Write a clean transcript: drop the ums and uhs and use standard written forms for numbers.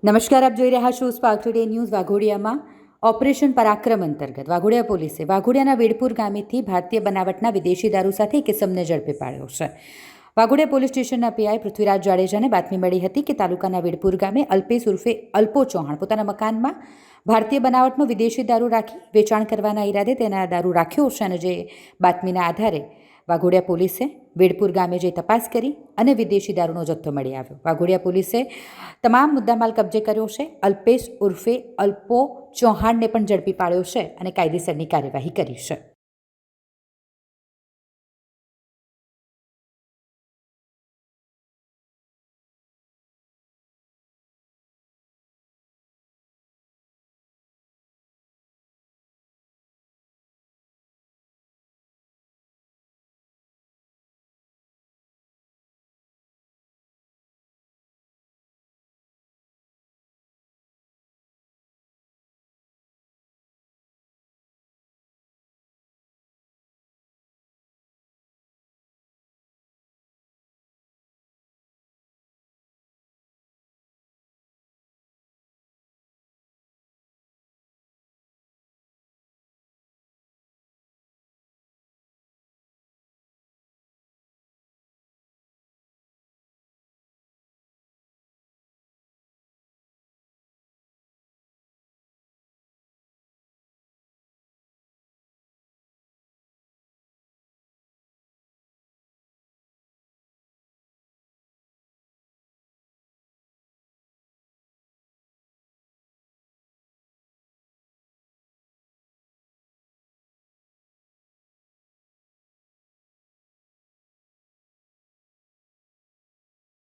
નમસ્કાર, આપ જોઈ રહ્યા છો સ્પાર્ક ટુડે ન્યૂઝ. વાઘોડિયામાં ઓપરેશન પરાક્રમ અંતર્ગત વાઘોડિયા પોલીસે વાઘોડિયાના વેડપુર ગામેથી ભારતીય બનાવટના વિદેશી દારૂ સાથે એક ઇસમને ઝડપી પાડ્યો છે. વાઘોડિયા પોલીસ સ્ટેશનના પીઆઈ પૃથ્વીરાજ જાડેજાને બાતમી મળી હતી કે તાલુકાના વેડપુર ગામે અલ્પેશ ઉર્ફે અલ્પો ચૌહાણ પોતાના મકાનમાં ભારતીય બનાવટનો વિદેશી દારૂ રાખી વેચાણ કરવાના ઈરાદે તેના દારૂ રાખ્યો છે, અને જે બાતમીના આધારે વાઘોડિયા પોલીસે વેડપુર ગામે જઈ તપાસ કરી અને વિદેશી દારૂનો જથ્થો મળી આવ્યો. વાઘોડિયા પોલીસે તમામ મુદ્દામાલ કબજે કર્યો છે. અલ્પેશ ઉર્ફે અલ્પો ચૌહાણને પણ ઝડપી પાડ્યો છે અને કાયદેસરની કાર્યવાહી કરી છે.